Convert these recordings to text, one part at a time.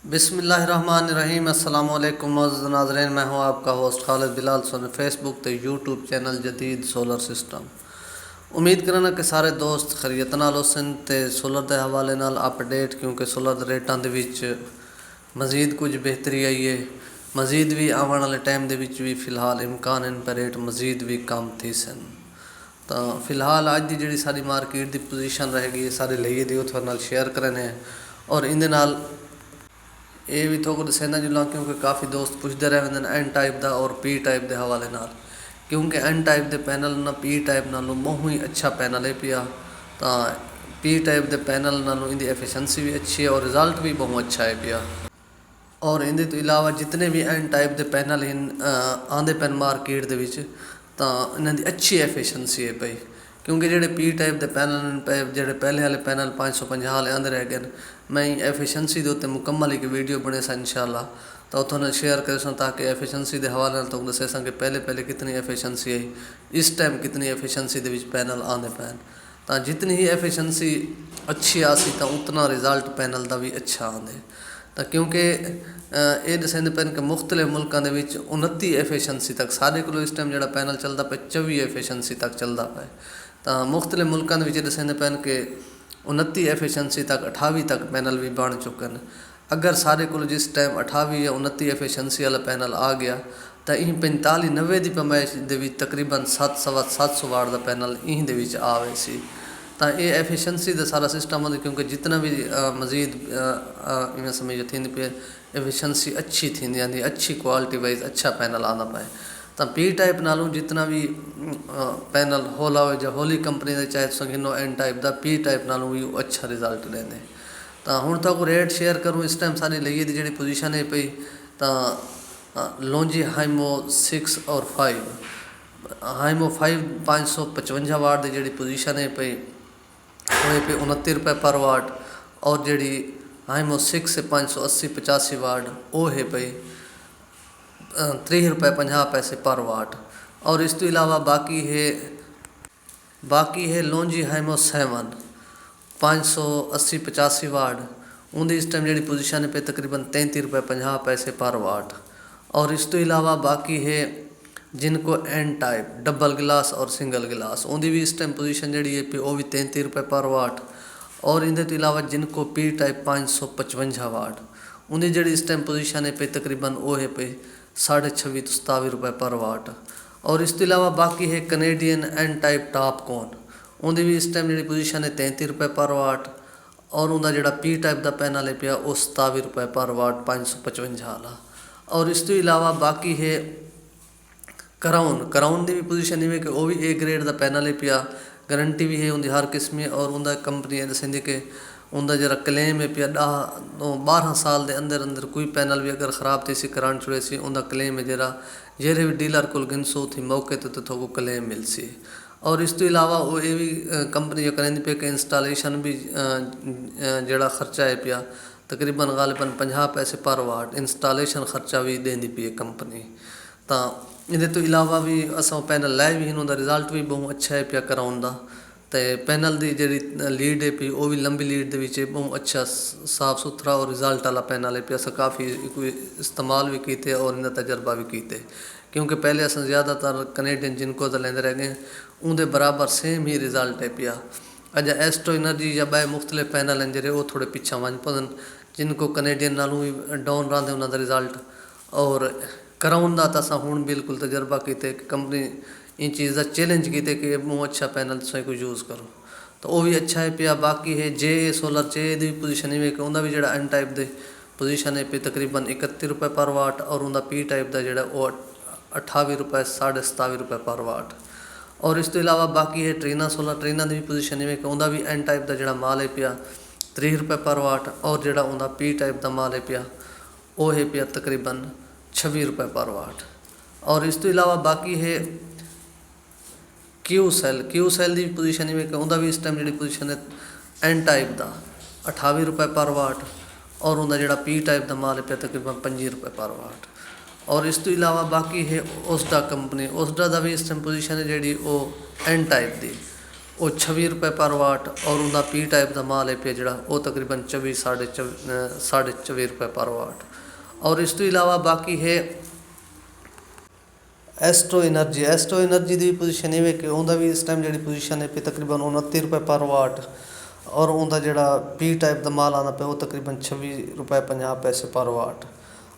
बिस्मिल्लाहिर्रहमानिर्रहीम। अस्सलाम वालेकुम मोअज़्ज़िज़ नाज़रीन, मैं हूँ आपका होस्ट खालिद बिलाल सोन फेसबुक ते यूट्यूब चैनल जदीद सोलर सिस्टम। उम्मीद करना कि सारे दोस्त खैरियत नाल होसन ते सोलर के हवाले नाल अपडेट, क्योंकि सोलर के रेटां दे विच मज़ीद कुछ बेहतरी आई है। मज़ीद भी आने वाले टाइम दे विच भी फिलहाल इम्कान इन पर रेट मज़ीद भी कम थी सन। तो फिलहाल अज की जी सारी मार्केट की पोजीशन रहेगी सारे लिए दी थोड़े नाल शेयर करने और इंदे नाल ये भी थोड़ा दसना जुला, क्योंकि काफ़ी दोस्त पूछते रहे हैं एन टाइप का और पी टाइप के हवाले नाल, क्योंकि एन टाइप के पैनल ना पी टाइप नालों बहुत ही अच्छा पैनल है पिया। तो पी टाइप के पैनल नालों इनकी एफिशिएंसी भी अच्छी है और रिजल्ट भी बहुत अच्छा है पिया। और इनके तो इलावा जितने भी एन टाइप के पैनल आते पैन मार्केट के विच, तो इन्हों की अच्छी एफिशिएंसी है पई, क्योंकि जोड़े पी टाइप के पैनल पे जोड़े पहले वाले पैनल 550 वाले आते रह गए। मैं एफिशिएंसी के उत्ते मुकम्मल एक वीडियो बने सा इंशाअल्लाह, तो उन्होंने शेयर कर सा ताकि एफिशिएंसी के हवाले तो दसे सा कि पहले कितनी एफिशिएंसी है, इस टाइम कितनी एफिशिएंसी के पैनल आते पैन। तो जितनी ही एफिशिएंसी अच्छी आसी तो उतना रिजल्ट पैनल का भी अच्छा आते। तो क्योंकि ये दसेंदे पैन कि मुख्तलिफ मुल्कों के 29 एफिशिएंसी तक सारे को इस टाइम जो पैनल चलता पे 24 एफिशिएंसी तक चलता पे। तो मुख्तलिफ मुल्कों के दसेंदे पैन कि 29 एफिशिएंसी तक 28 तक पैनल भी बन चुके हैं। अगर सारे को जिस टाइम 28 या 29 एफिशिएंसी वाला पैनल आ गया तो इन 45-90 की पैमाइश के तकरीबन 700 वाट का पैनल इन आवे सी। तो ये एफिशिएंसी का सारा सिस्टम होता, क्योंकि जितना भी मज़ीद इवें समझ थी पे एफिशिएंसी अच्छी थी यानी अच्छी क्वालिटी वाइज अच्छा पैनल आना पाए। तो पी टाइप नालों जितना भी पैनल होला हो जो होली कंपनी के चाहे संगिनो एन टाइप का पी टाइप नालों भी अच्छा रिजल्ट देंगे। तो हूँ तक रेट शेयर करूँ इस टाइम सारी लिए की जी पोजीशन है पई। तो लॉन्जी हाइमो 6 और 5 हाइमो 5 555 वाट की जी पोजीशन है पई वो पे 29 रुपये पर वाट, और जी हाइमो 6 से 580-85 वाट वो है पई 30 रुपये 50 पैसे पर वाट। और इस तो इलावा बाकी है लॉन्जी हाइमो 7 580-85 वाट, उनकी इस टाइम जी पोजीशन पे तकरीबन 33 रुपये 50 पैसे पर वाट। और इस तो इलावा बाकी है जिनको एन टाइप डबल गिलास और सिंगल गिलास, उनकी भी इस टाइम पोजीशन जी है वो भी 33 रुपये पर वाट। और इनके तो इलावा जिनको पी टाइप 555 वाट, उनकी जी इस टाइम पोजीशन है पे तकरीबन वो है पे 26.5-27 रुपये पर वाट। और इस तो इलावा बाकी है कनेडियन एन टाइप टॉप कॉन, उनकी भी इस टाइम जी पोजीशन है 33 रुपये पर वाट। और उनका जोड़ा पी टाइप का पैनल है पिया वो 27 रुपये पर वाट 555 वाला। और इस तो इलावा बाकी है कराउन की भी पोजीशन इवें कि वो भी ए ग्रेड का पैनल है पिया, गारंटी भी है उनकी हर किस्म। और उनका कंपनी दसेंदी कि उनका जरा क्लेम है पिया 12 साल के अंदर अंदर कोई पैनल भी अगर ख़राब थी सी करंट छुड़े सी उनका क्लेम है जरा जेरे भी डीलर को गिनसो थी मौके तो थोको क्लेम मिल सी। और इस तो इलावा वो ये भी कंपनी जो करेंदी पे कि इंस्टॉलेशन भी जड़ा खर्चा है पिया तकरीबन गालिबन 50 पैसे पर वाट इंस्टॉलेशन खर्चा भी देंदी पी है कंपनी। तो ये तो इलावा भी असा पैनल लाए भी उनका रिजल्ट भी बहुत अच्छा है पिया कराउन का। तो पैनल की जी लीड है पी वो भी लंबी लीड के बहुत अच्छा साफ सुथरा और रिजल्ट वाला पैनल है पिया। अस काफ़ी इस्तेमाल भी किए और इनका तजर्बा भी किए, क्योंकि पहले अस ज़्यादातर कनेडियन जिनको तो लेंदे रह गए उनके बराबर सेम ही रिजल्ट है पिया। अज एस्ट्रो एनर्जी या बाय मुख्तलिफ पैनल हैं जो वो थोड़े पिछा वन पन जिनको कनेडियन नालों भी डाउन रहा उन्होंने रिजल्ट। और कराउन का तो अस हूँ बिल्कुल तजर्बा किए कंपनी इन चीज़ का चैलेंज किए कि बहुत अच्छा पैनल तुम को यूज़ करो, तो वो भी अच्छा है पिया। बाकी है जे सोलर जे की पोजीशन इवें कि उनका भी जो एन टाइप के पोजीशन है पे तकरीबन 31 रुपये पर वाट। और उनका पी टाइप का जोड़ा वो 28 रुपये 27.5 रुपये पर वाट। और इस तो इलावा बाकी है ट्रीना सोलर, ट्रीना की भी पोजीशन इवें कि उनका भी एन टाइप का जोड़ा माल है पिया 30 रुपये पर वाट। और जोड़ा उनका पी टाइप का माल है पिया वो है पिया तकरीबन 26 रुपये पर वाट। और इस तो इलावा बाकी है क्यू सैल की पोजीशन इवें कि उनका भी इस टाइम जी पोजीशन है एन टाइप का 28 रुपये पर वाट। और उनका जोड़ा पी टाइप का माल है पिया तकरीबन 25 रुपये पर वाट। और इस तो इलावा बाकी है ओसडा कंपनी, ओसडा का भी इस टाइम पोजीशन है जी वो एन टाइप की ਉਹ 26 ਰੁਪਏ ਪਰ ਵਾਟ, ਔਰ ਉਹਦਾ ਪੀ ਟਾਈਪ ਦਾ ਮਾਲ ਹੈ ਪਿਆ ਜਿਹੜਾ ਉਹ ਤਕਰੀਬਨ 24 ਸਾਢੇ 24 ਰੁਪਏ ਪਰ ਵਾਟ। ਔਰ ਇਸ ਤੋਂ ਇਲਾਵਾ ਬਾਕੀ ਹੈ ਐਸਟੋ એનર્ਜੀ ਦੀ ਪੋਜੀਸ਼ਨ ਇਹ ਹੈ ਕਿ ਉਹਦਾ ਵੀ ਇਸ ਟਾਈਮ ਜਿਹੜੀ ਪੋਜੀਸ਼ਨ ਹੈ ਪਈ ਤਕਰੀਬਨ 29 ਰੁਪਏ ਪਰ ਵਾਟ, ਔਰ ਉਹਦਾ ਜਿਹੜਾ ਪੀ ਟਾਈਪ ਦਾ ਮਾਲ ਆਉਂਦਾ ਪਿਆ ਉਹ ਤਕਰੀਬਨ 26 ਰੁਪਏ 50 ਪੈਸੇ ਪਰ ਵਾਟ।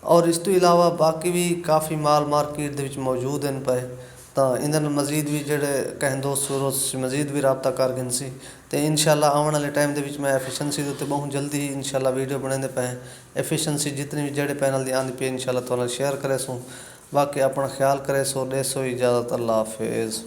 ਔਰ ਇਸ ਤੋਂ ਇਲਾਵਾ ਬਾਕੀ ਵੀ ਕਾਫੀ ਮਾਲ ਮਾਰਕੀਟ ਦੇ ਵਿੱਚ ਮੌਜੂਦ ਹਨ ਪਏ, ਤਾਂ ਇਹਨਾਂ ਨਾਲ ਮਜ਼ੀਦ ਵੀ ਜਿਹੜੇ ਕਹਿਣ ਦੋਸਤ ਮਜ਼ੀਦ ਵੀ ਰਾਬਤਾ ਕਰ ਗਏ ਸੀ। ਅਤੇ ਇਨਸ਼ਾਅੱਲਾ ਆਉਣ ਵਾਲੇ ਟਾਈਮ ਦੇ ਵਿੱਚ ਮੈਂ ਐਫੀਸ਼ੈਂਸੀ ਦੇ ਉੱਤੇ ਬਹੁਤ ਜਲਦੀ ਹੀ ਇਨਸ਼ਾਅੱਲਾ ਵੀਡੀਓ ਬਣਾਉਂਦੇ ਪਏ। ਐਫੀਸ਼ੈਂਸੀ ਜਿतनी भी ਜਿਹੜੇ पैनल ਦੀ आंदी पई इनशाअल्लाह तुहानू शेयर करे सो। बाकी अपना ख्याल करे सो। दे सो इजाज़त। अल्लाह हाफिज़।